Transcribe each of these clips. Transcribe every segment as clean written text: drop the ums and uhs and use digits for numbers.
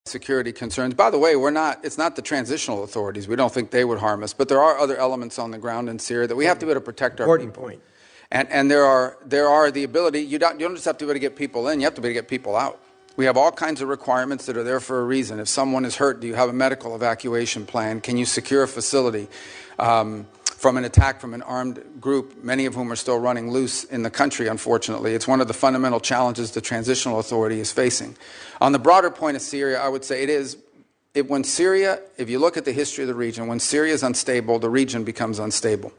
security concerns. By the way, it's not the transitional authorities. We don't think they would harm us, but there are other elements on the ground in Syria that we have to be able to protect our people. Important point. And there are the ability, you don't just have to be able to get people in, you have to be able to get people out. We have all kinds of requirements that are there for a reason. If someone is hurt, do you have a medical evacuation plan? Can you secure a facility from an attack from an armed group, many of whom are still running loose in the country, unfortunately? It's one of the fundamental challenges the transitional authority is facing. On the broader point of Syria, I would say when Syria, if you look at the history of the region, when Syria is unstable, the region becomes unstable.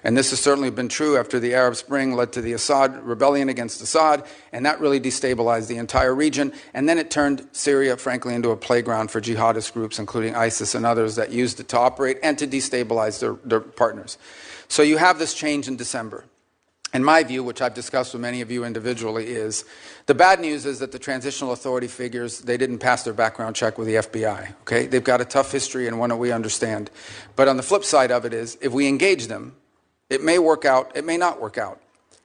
And this has certainly been true after the Arab Spring led to the Assad rebellion against Assad, and that really destabilized the entire region. And then it turned Syria, frankly, into a playground for jihadist groups, including ISIS and others, that used it to operate and to destabilize their partners. So you have this change in December. And my view, which I've discussed with many of you individually, is the bad news is that the transitional authority figures, they didn't pass their background check with the FBI. Okay? They've got a tough history and one that we understand. But on the flip side of it is, if we engage them, it may work out, it may not work out.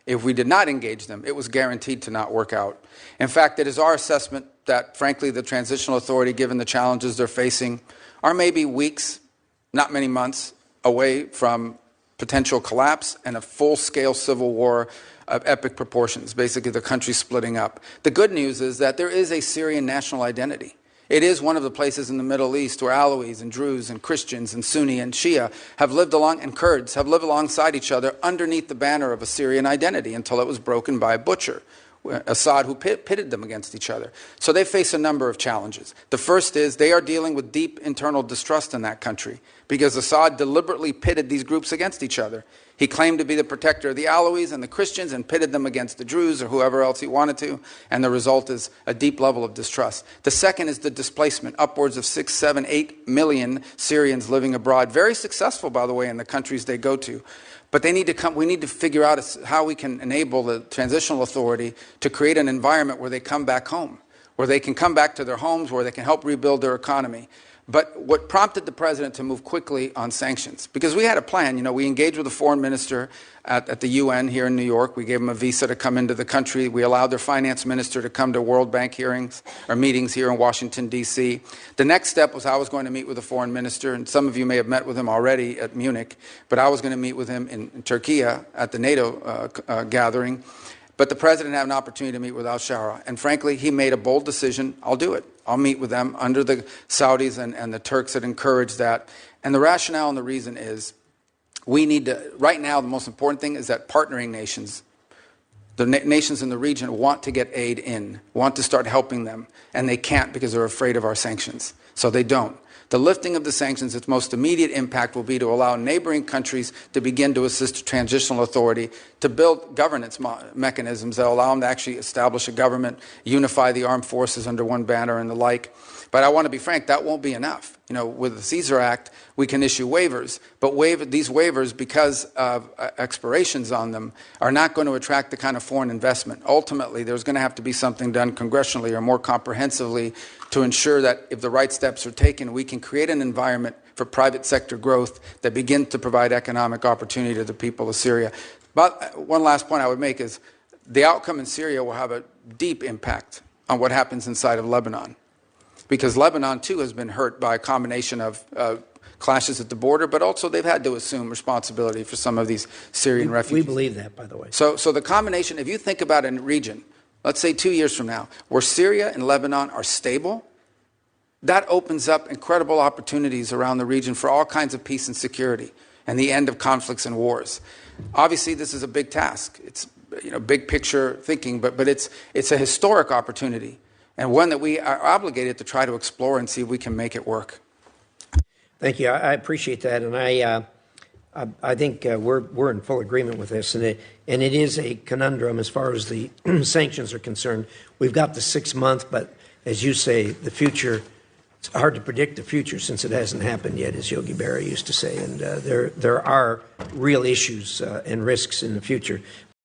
If we did not engage them, it was guaranteed to not work out. In fact, it is our assessment that, frankly, the transitional authority, given the challenges they're facing, are maybe weeks, not many months, away from potential collapse and a full-scale civil war of epic proportions, basically the country splitting up. The good news is that there is a Syrian national identity. It is one of the places in the Middle East where Alawis and Druze and Christians and Sunni and Shia have lived along, and Kurds have lived alongside each other underneath the banner of a Syrian identity until it was broken by a butcher, Assad, who pitted them against each other. So they face a number of challenges. The first is they are dealing with deep internal distrust in that country because Assad deliberately pitted these groups against each other. He claimed to be the protector of the Alawis and the Christians and pitted them against the Druze or whoever else he wanted to, and the result is a deep level of distrust. The second is the displacement, upwards of 6, 7, 8 million Syrians living abroad, very successful, by the way, in the countries they go to. But they need to come. We need to figure out how we can enable the transitional authority to create an environment where they come back home, where they can come back to their homes, where they can help rebuild their economy. But what prompted the president to move quickly on sanctions? Because we had a plan. You know, we engaged with the foreign minister at the UN here in New York. We gave him a visa to come into the country. We allowed their finance minister to come to World Bank hearings or meetings here in Washington, D.C. The next step was I was going to meet with the foreign minister, and some of you may have met with him already at Munich, but I was going to meet with him in Turkey at the NATO gathering. But the president had an opportunity to meet with al-Shara. And frankly, he made a bold decision. I'll do it. I'll meet with them under the Saudis and the Turks that encourage that. And the rationale and the reason is we need to, right now, the most important thing is that partnering nations, the nations in the region want to get aid in, want to start helping them. And they can't because they're afraid of our sanctions. So they don't. The lifting of the sanctions, its most immediate impact will be to allow neighboring countries to begin to assist the transitional authority to build governance mechanisms that allow them to actually establish a government, unify the armed forces under one banner and the like. But I want to be frank, that won't be enough. You know, with the Caesar Act, we can issue waivers, but these waivers, because of expirations on them, are not going to attract the kind of foreign investment. Ultimately, there's going to have to be something done congressionally or more comprehensively to ensure that if the right steps are taken, we can create an environment for private sector growth that begins to provide economic opportunity to the people of Syria. But one last point I would make is the outcome in Syria will have a deep impact on what happens inside of Lebanon. Because Lebanon, too, has been hurt by a combination of clashes at the border, but also they've had to assume responsibility for some of these Syrian refugees. We believe that, by the way. So the combination, if you think about a region, let's say 2 years from now, where Syria and Lebanon are stable, that opens up incredible opportunities around the region for all kinds of peace and security and the end of conflicts and wars. Obviously, this is a big task. It's big picture thinking, but it's a historic opportunity, and one that we are obligated to try to explore and see if we can make it work. Thank you. I appreciate that, and I think we're in full agreement with this, and it is a conundrum as far as the sanctions are concerned. We've got the 6 months, but as you say, the future. It's hard to predict the future since it hasn't happened yet, as Yogi Berra used to say, and there are real issues and risks in the future.